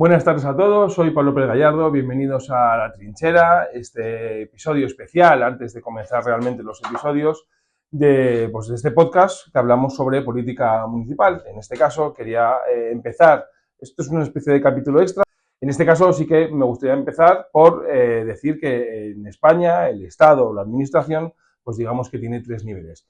Buenas tardes a todos, soy Pablo Pérez Gallardo, bienvenidos a La Trinchera, este episodio especial antes de comenzar realmente los episodios de este podcast que hablamos sobre política municipal. En este caso quería empezar, esto es una especie de capítulo extra, en este caso sí que me gustaría empezar por decir que en España el Estado o la Administración, pues digamos que tiene tres niveles.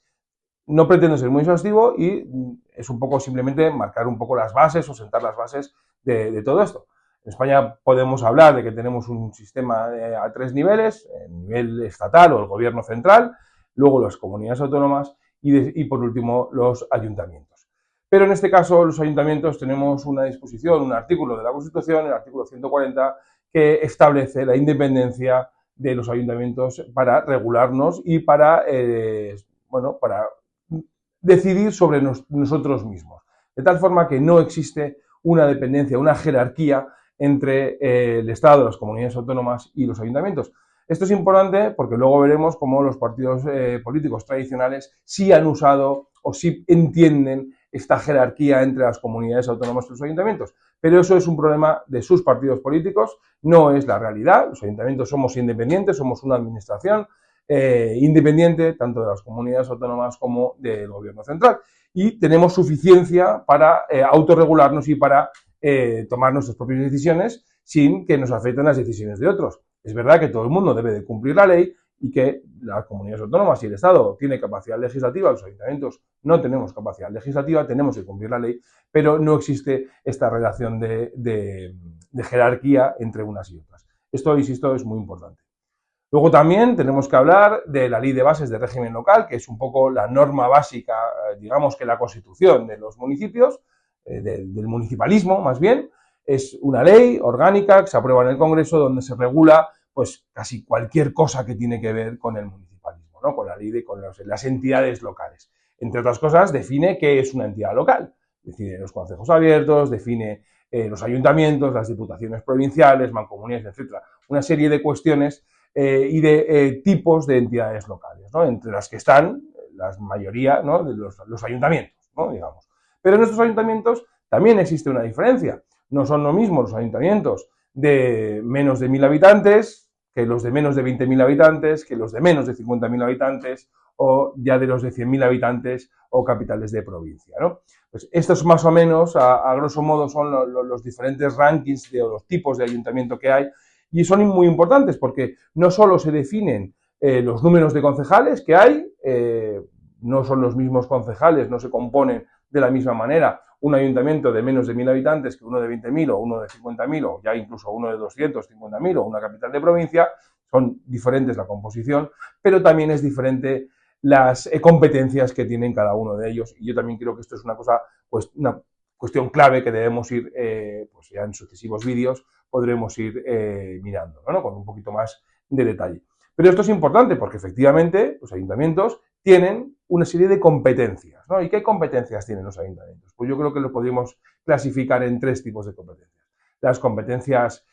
No pretendo ser muy exhaustivo y es un poco simplemente marcar un poco las bases o sentar las bases de todo esto. En España podemos hablar de que tenemos un sistema a tres niveles, el nivel estatal o el gobierno central, luego las comunidades autónomas y por último los ayuntamientos. Pero en este caso los ayuntamientos tenemos una disposición, un artículo de la Constitución, el artículo 140, que establece la independencia de los ayuntamientos para regularnos y para decidir sobre nosotros mismos. De tal forma que no existe una dependencia, una jerarquía entre el Estado, las comunidades autónomas y los ayuntamientos. Esto es importante porque luego veremos cómo los partidos políticos tradicionales sí han usado o sí entienden esta jerarquía entre las comunidades autónomas y los ayuntamientos. Pero eso es un problema de sus partidos políticos, no es la realidad. Los ayuntamientos somos independientes, somos una administración independiente tanto de las comunidades autónomas como del gobierno central. Y tenemos suficiencia para autorregularnos y para tomar nuestras propias decisiones sin que nos afecten las decisiones de otros. Es verdad que todo el mundo debe de cumplir la ley y que las comunidades autónomas y el Estado tienen capacidad legislativa, los ayuntamientos no tenemos capacidad legislativa, tenemos que cumplir la ley, pero no existe esta relación de jerarquía entre unas y otras. Esto, insisto, es muy importante. Luego también tenemos que hablar de la Ley de Bases de Régimen Local, que es un poco la norma básica, digamos que la constitución de los municipios, del municipalismo más bien. Es una ley orgánica que se aprueba en el Congreso donde se regula pues casi cualquier cosa que tiene que ver con el municipalismo, ¿no? Con la ley con las entidades locales. Entre otras cosas, define qué es una entidad local, define los concejos abiertos, define los ayuntamientos, las diputaciones provinciales, mancomunidades, etcétera. Una serie de cuestiones y de tipos de entidades locales, ¿no? Entre las que están la mayoría, ¿no?, de los ayuntamientos, ¿no?, digamos. Pero en estos ayuntamientos también existe una diferencia. No son lo mismo los ayuntamientos de menos de 1.000 habitantes que los de menos de 20.000 habitantes, que los de menos de 50.000 habitantes o ya de los de 100.000 habitantes o capitales de provincia, ¿no? Pues estos más o menos, a grosso modo, son los diferentes rankings de los tipos de ayuntamiento que hay. Y son muy importantes porque no solo se definen los números de concejales que hay, no son los mismos concejales, no se componen de la misma manera un ayuntamiento de menos de 1.000 habitantes que uno de 20.000 o uno de 50.000 o ya incluso uno de 250.000 o una capital de provincia. Son diferentes la composición, pero también es diferente las competencias que tienen cada uno de ellos. Y yo también creo que esto es una cosa, pues una cuestión clave que debemos ir, pues ya en sucesivos vídeos podremos ir mirando, ¿no?, con un poquito más de detalle. Pero esto es importante porque efectivamente los ayuntamientos tienen una serie de competencias, ¿no? ¿Y qué competencias tienen los ayuntamientos? Pues yo creo que lo podríamos clasificar en tres tipos de competencias. Las competencias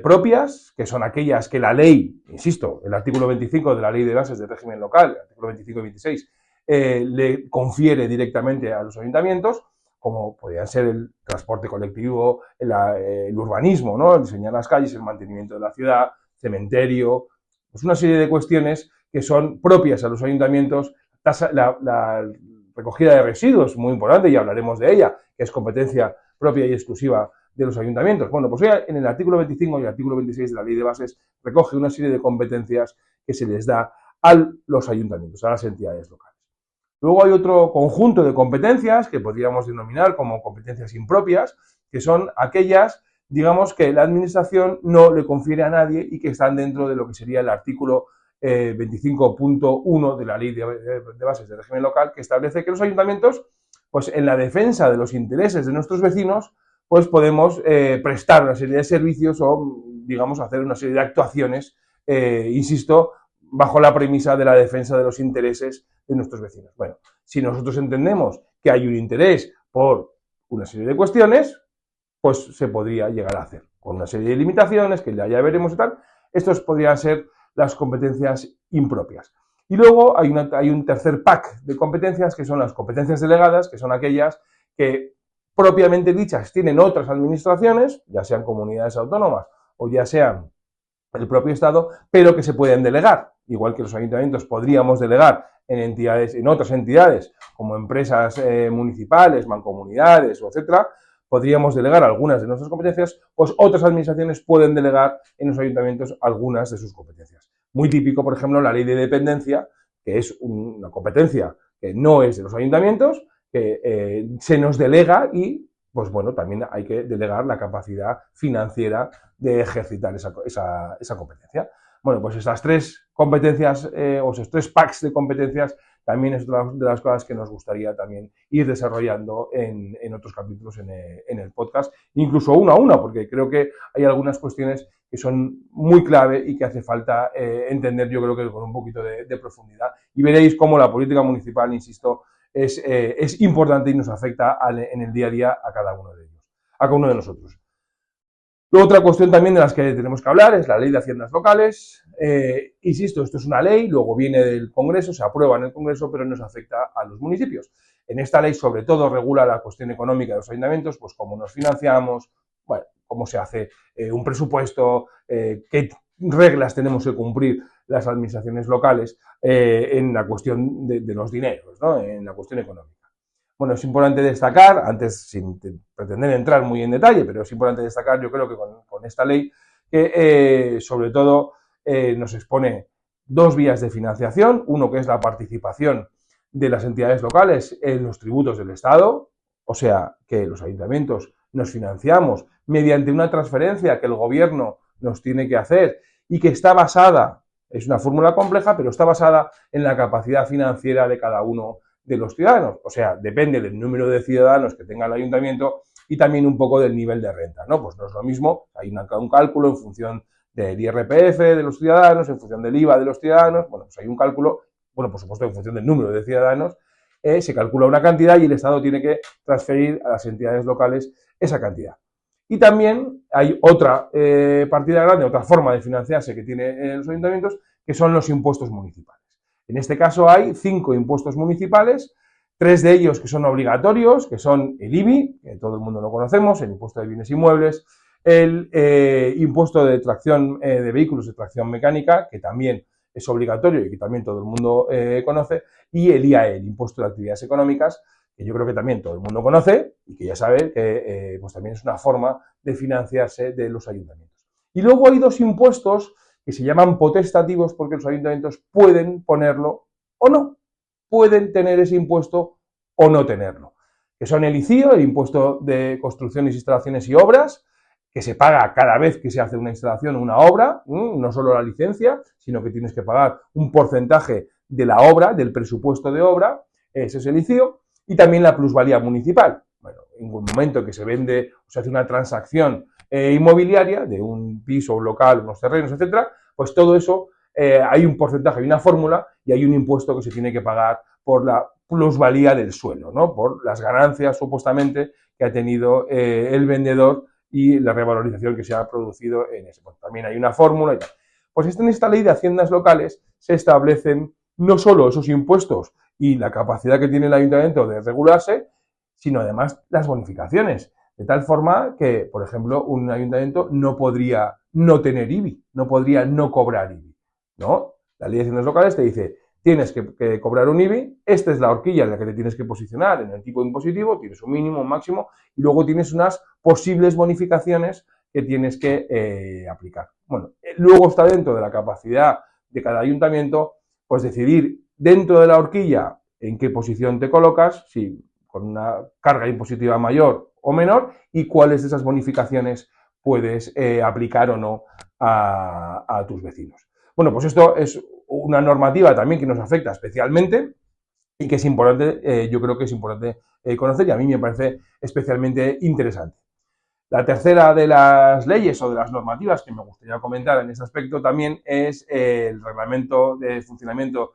propias, que son aquellas que la ley, insisto, el artículo 25 de la Ley de Bases de Régimen Local, el artículo 25 y 26, le confiere directamente a los ayuntamientos, como podrían ser el transporte colectivo, el urbanismo, ¿no?, el diseñar las calles, el mantenimiento de la ciudad, cementerio, pues una serie de cuestiones que son propias a los ayuntamientos. La recogida de residuos, muy importante, y hablaremos de ella, que es competencia propia y exclusiva de los ayuntamientos. Bueno, pues hoy en el artículo 25 y el artículo 26 de la Ley de Bases recoge una serie de competencias que se les da a los ayuntamientos, a las entidades locales. Luego hay otro conjunto de competencias que podríamos denominar como competencias impropias, que son aquellas, digamos, que la administración no le confiere a nadie y que están dentro de lo que sería el artículo 25.1 de la Ley de Bases de Régimen Local, que establece que los ayuntamientos, pues en la defensa de los intereses de nuestros vecinos, pues podemos prestar una serie de servicios o, digamos, hacer una serie de actuaciones, insisto, bajo la premisa de la defensa de los intereses de nuestros vecinos. Bueno, si nosotros entendemos que hay un interés por una serie de cuestiones, pues se podría llegar a hacer, con una serie de limitaciones que ya veremos y tal. Estos podrían ser las competencias impropias. Y luego hay un tercer pack de competencias que son las competencias delegadas, que son aquellas que propiamente dichas tienen otras administraciones, ya sean comunidades autónomas o ya sean el propio Estado, pero que se pueden delegar, igual que los ayuntamientos podríamos delegar en entidades, en otras entidades, como empresas municipales, mancomunidades, etcétera, podríamos delegar algunas de nuestras competencias, pues otras administraciones pueden delegar en los ayuntamientos algunas de sus competencias. Muy típico, por ejemplo, la ley de dependencia, que es una competencia que no es de los ayuntamientos, que se nos delega y, pues bueno, también hay que delegar la capacidad financiera de ejercitar esa competencia. Bueno, pues esas tres competencias o esos tres packs de competencias también es otra de las cosas que nos gustaría también ir desarrollando en otros capítulos en el podcast, incluso uno a uno, porque creo que hay algunas cuestiones que son muy clave y que hace falta entender, yo creo que con un poquito de profundidad. Y veréis cómo la política municipal, insisto, es importante y nos afecta en el día a día a cada uno de ellos, a cada uno de nosotros. Otra cuestión también de las que tenemos que hablar es la ley de haciendas locales. Insisto, esto es una ley, luego viene del Congreso, se aprueba en el Congreso, pero nos afecta a los municipios. En esta ley, sobre todo, regula la cuestión económica de los ayuntamientos, pues cómo nos financiamos, bueno, cómo se hace un presupuesto, qué reglas tenemos que cumplir las administraciones locales en la cuestión de los dineros, ¿no? En la cuestión económica. Bueno, es importante destacar, antes sin pretender entrar muy en detalle, pero es importante destacar, yo creo que con esta ley, que sobre todo nos expone dos vías de financiación, uno que es la participación de las entidades locales en los tributos del Estado, o sea, que los ayuntamientos nos financiamos mediante una transferencia que el gobierno nos tiene que hacer y que está basada, es una fórmula compleja, pero está basada en la capacidad financiera de cada uno de los ciudadanos, o sea, depende del número de ciudadanos que tenga el ayuntamiento y también un poco del nivel de renta, ¿no? Pues no es lo mismo, hay un cálculo en función del IRPF de los ciudadanos, en función del IVA de los ciudadanos, bueno, pues hay un cálculo, bueno, por supuesto, en función del número de ciudadanos, se calcula una cantidad y el Estado tiene que transferir a las entidades locales esa cantidad. Y también hay otra partida grande, otra forma de financiarse que tienen los ayuntamientos, que son los impuestos municipales. En este caso hay 5 impuestos municipales, 3 de ellos que son obligatorios, que son el IBI, que todo el mundo lo conocemos, el impuesto de bienes inmuebles, el impuesto de tracción de vehículos de tracción mecánica, que también es obligatorio y que también todo el mundo conoce, y el IAE, el impuesto de actividades económicas, que yo creo que también todo el mundo conoce y que ya sabe que pues también es una forma de financiarse de los ayuntamientos. Y luego hay 2 impuestos que se llaman potestativos porque los ayuntamientos pueden ponerlo o no, pueden tener ese impuesto o no tenerlo, que son el ICIO, el impuesto de construcciones, instalaciones y obras, que se paga cada vez que se hace una instalación o una obra, no solo la licencia, sino que tienes que pagar un porcentaje de la obra, del presupuesto de obra, ese es el ICIO, y también la plusvalía municipal. Bueno, en un momento que se vende o se hace una transacción inmobiliaria, de un piso, un local, unos terrenos, etcétera, pues todo eso hay un porcentaje, hay una fórmula y hay un impuesto que se tiene que pagar por la plusvalía del suelo, ¿no? Por las ganancias supuestamente que ha tenido el vendedor y la revalorización que se ha producido en ese. Pues también hay una fórmula y tal. Pues en esta ley de haciendas locales se establecen no solo esos impuestos y la capacidad que tiene el ayuntamiento de regularse, sino además las bonificaciones. De tal forma que, por ejemplo, un ayuntamiento no podría no tener IBI, no podría no cobrar IBI, ¿no? La ley de haciendas locales te dice, tienes que cobrar un IBI, esta es la horquilla en la que te tienes que posicionar en el tipo impositivo, tienes un mínimo, un máximo, y luego tienes unas posibles bonificaciones que tienes que aplicar. Bueno, luego está dentro de la capacidad de cada ayuntamiento, pues decidir dentro de la horquilla en qué posición te colocas, si con una carga impositiva mayor o menor, y cuáles de esas bonificaciones puedes aplicar o no a tus vecinos. Bueno, pues esto es una normativa también que nos afecta especialmente y que es importante, yo creo que es importante conocer y a mí me parece especialmente interesante. La tercera de las leyes o de las normativas que me gustaría comentar en este aspecto también es el Reglamento de Funcionamiento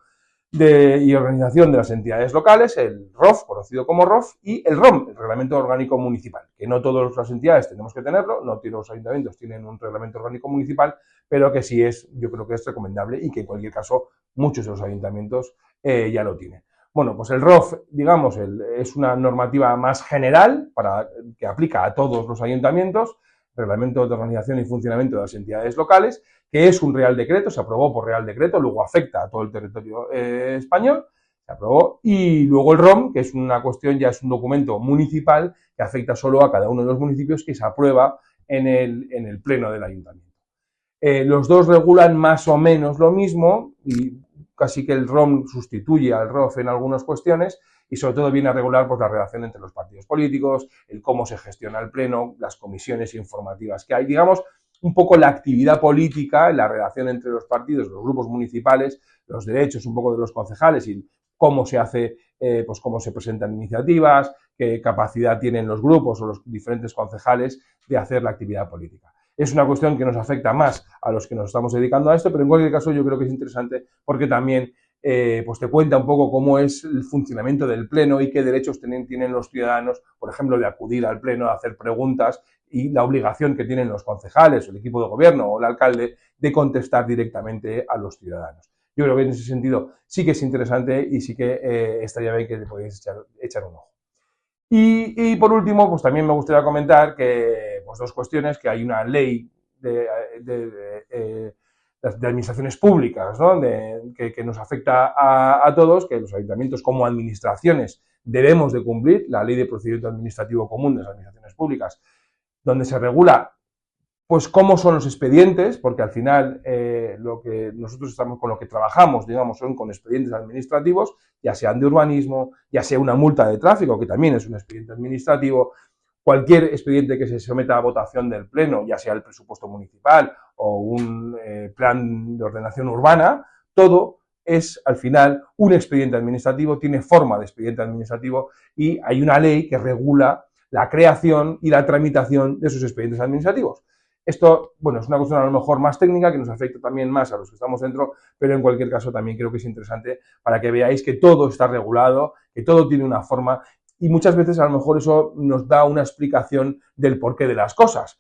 y Organización de las Entidades Locales, el ROF, conocido como ROF, y el ROM, el Reglamento Orgánico Municipal, que no todas las entidades tenemos que tenerlo, no todos los ayuntamientos tienen un Reglamento Orgánico Municipal, pero que sí es, yo creo que es recomendable y que en cualquier caso muchos de los ayuntamientos ya lo tienen. Bueno, pues el ROF, digamos, es una normativa más general que aplica a todos los ayuntamientos, Reglamento de Organización y Funcionamiento de las Entidades Locales, que es un Real Decreto, se aprobó por Real Decreto, luego afecta a todo el territorio español, se aprobó, y luego el ROM, que es una cuestión, ya es un documento municipal que afecta solo a cada uno de los municipios, que se aprueba en el pleno del ayuntamiento. Los dos regulan más o menos lo mismo y casi que el ROM sustituye al ROF en algunas cuestiones y sobre todo viene a regular pues, la relación entre los partidos políticos, el cómo se gestiona el pleno, las comisiones informativas que hay, digamos, un poco la actividad política, la relación entre los partidos, los grupos municipales, los derechos un poco de los concejales y cómo se hace, pues cómo se presentan iniciativas, qué capacidad tienen los grupos o los diferentes concejales de hacer la actividad política. Es una cuestión que nos afecta más a los que nos estamos dedicando a esto, pero en cualquier caso yo creo que es interesante porque también pues te cuenta un poco cómo es el funcionamiento del pleno y qué derechos tienen los ciudadanos, por ejemplo, de acudir al pleno, de hacer preguntas y la obligación que tienen los concejales, el equipo de gobierno o el alcalde de contestar directamente a los ciudadanos. Yo creo que en ese sentido sí que es interesante y sí que estaría bien que le podéis echar un ojo. Y por último, pues también me gustaría comentar que, pues dos cuestiones, que hay una ley de administraciones públicas, ¿no? que nos afecta a todos, que los ayuntamientos como administraciones debemos de cumplir, la Ley de Procedimiento Administrativo Común de las Administraciones Públicas, donde se regula pues cómo son los expedientes, porque al final lo que nosotros estamos con lo que trabajamos, digamos, son con expedientes administrativos, ya sean de urbanismo, ya sea una multa de tráfico, que también es un expediente administrativo, cualquier expediente que se someta a votación del Pleno, ya sea el presupuesto municipal o un plan de ordenación urbana, todo es al final un expediente administrativo, tiene forma de expediente administrativo y hay una ley que regula la creación y la tramitación de esos expedientes administrativos. Esto, bueno, es una cuestión a lo mejor más técnica que nos afecta también más a los que estamos dentro, pero en cualquier caso también creo que es interesante para que veáis que todo está regulado, que todo tiene una forma y muchas veces a lo mejor eso nos da una explicación del porqué de las cosas.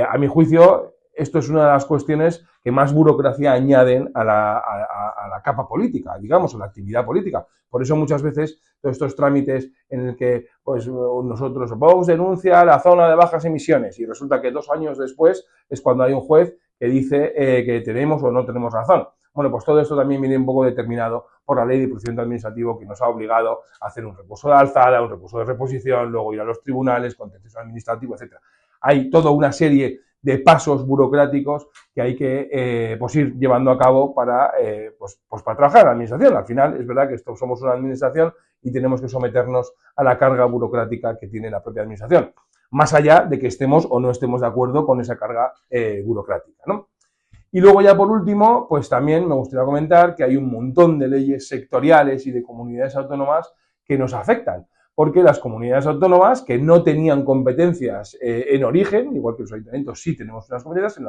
A mi juicio, esto es una de las cuestiones que más burocracia añaden a la capa política, digamos, a la actividad política. Por eso muchas veces todos estos trámites en el que pues, nosotros Vox denuncia la zona de bajas emisiones y resulta que 2 años después es cuando hay un juez que dice que tenemos o no tenemos razón. Bueno, pues todo esto también viene un poco determinado por la Ley de Procedimiento Administrativo que nos ha obligado a hacer un recurso de alzada, un recurso de reposición, luego ir a los tribunales, contencioso administrativo, etc. Hay toda una serie de pasos burocráticos que hay que pues ir llevando a cabo para trabajar en la administración. Al final es verdad que somos una administración y tenemos que someternos a la carga burocrática que tiene la propia administración, más allá de que estemos o no estemos de acuerdo con esa carga burocrática, ¿no? Y luego ya por último, pues también me gustaría comentar que hay un montón de leyes sectoriales y de comunidades autónomas que nos afectan, porque las comunidades autónomas que no tenían competencias en origen, igual que los ayuntamientos sí tenemos unas competencias, en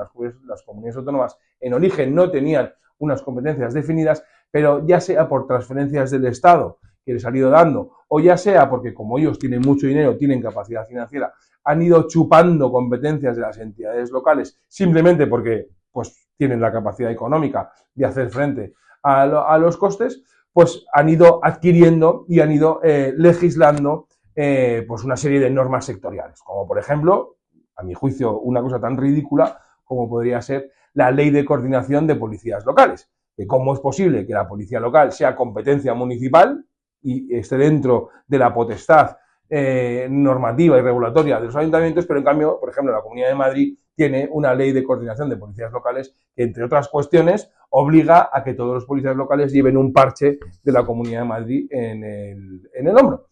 las comunidades autónomas en origen no tenían unas competencias definidas, pero ya sea por transferencias del Estado que les han ido dando, o ya sea porque como ellos tienen mucho dinero, tienen capacidad financiera, han ido chupando competencias de las entidades locales simplemente porque pues tienen la capacidad económica de hacer frente a los costes, pues han ido adquiriendo y han ido legislando pues una serie de normas sectoriales, como por ejemplo, a mi juicio, una cosa tan ridícula como podría ser la Ley de Coordinación de Policías Locales, que cómo es posible que la policía local sea competencia municipal y esté dentro de la potestad normativa y regulatoria de los ayuntamientos, pero en cambio, por ejemplo, la Comunidad de Madrid tiene una ley de coordinación de policías locales que, entre otras cuestiones, obliga a que todos los policías locales lleven un parche de la Comunidad de Madrid en el hombro.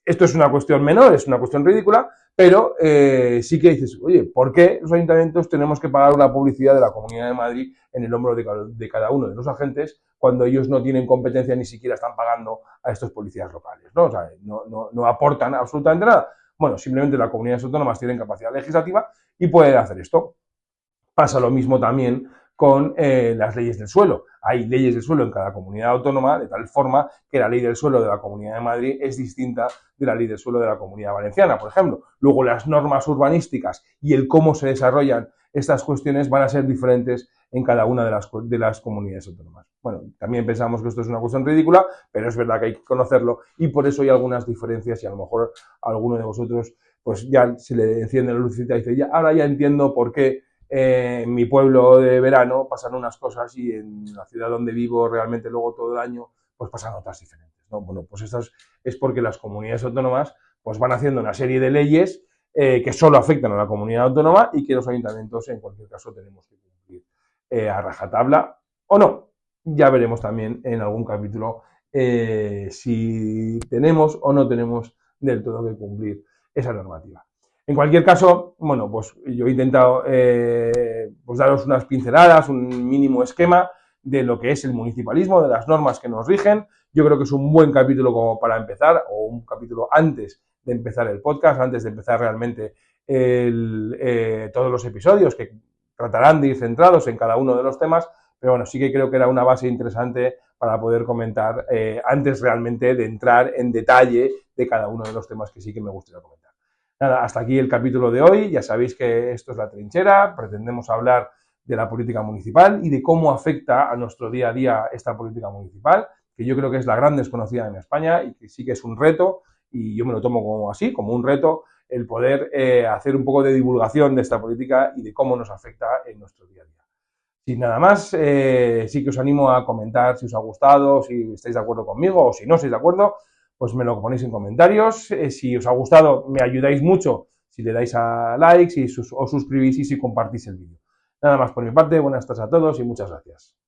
Esto es una cuestión menor, es una cuestión ridícula, pero sí que dices, oye, ¿por qué los ayuntamientos tenemos que pagar una publicidad de la Comunidad de Madrid en el hombro de cada uno de los agentes cuando ellos no tienen competencia ni siquiera están pagando a estos policías locales, ¿no? O sea, no aportan absolutamente nada. Bueno, simplemente las comunidades autónomas tienen capacidad legislativa y pueden hacer esto. Pasa lo mismo también con las leyes del suelo. Hay leyes del suelo en cada comunidad autónoma, de tal forma que la ley del suelo de la Comunidad de Madrid es distinta de la ley del suelo de la Comunidad Valenciana, por ejemplo. Luego las normas urbanísticas y el cómo se desarrollan estas cuestiones van a ser diferentes en cada una de las comunidades autónomas. Bueno, también pensamos que esto es una cuestión ridícula, pero es verdad que hay que conocerlo y por eso hay algunas diferencias y a lo mejor a alguno de vosotros pues ya se le enciende la lucecita y dice, ya, ahora ya entiendo por qué en mi pueblo de verano pasan unas cosas y en la ciudad donde vivo realmente luego todo el año pues pasan otras diferentes, ¿no? Bueno, pues esto es porque las comunidades autónomas pues van haciendo una serie de leyes que solo afectan a la comunidad autónoma y que los ayuntamientos en cualquier caso tenemos que cumplir a rajatabla o no. Ya veremos también en algún capítulo si tenemos o no tenemos del todo que cumplir esa normativa. En cualquier caso, bueno, pues yo he intentado pues daros unas pinceladas, un mínimo esquema de lo que es el municipalismo, de las normas que nos rigen. Yo creo que es un buen capítulo como para empezar, o un capítulo antes de empezar el podcast, antes de empezar realmente todos los episodios que tratarán de ir centrados en cada uno de los temas, pero bueno, sí que creo que era una base interesante para poder comentar antes realmente de entrar en detalle de cada uno de los temas que sí que me gustaría comentar. Nada, hasta aquí el capítulo de hoy. Ya sabéis que esto es La Trinchera. Pretendemos hablar de la política municipal y de cómo afecta a nuestro día a día esta política municipal, que yo creo que es la gran desconocida en España y que sí que es un reto, y yo me lo tomo como así, como un reto, el poder hacer un poco de divulgación de esta política y de cómo nos afecta en nuestro día a día. Sin nada más, sí que os animo a comentar si os ha gustado, si estáis de acuerdo conmigo o si no estáis de acuerdo, pues me lo ponéis en comentarios. Si os ha gustado, me ayudáis mucho si le dais a like, si os suscribís y si compartís el vídeo. Nada más por mi parte, buenas tardes a todos y muchas gracias.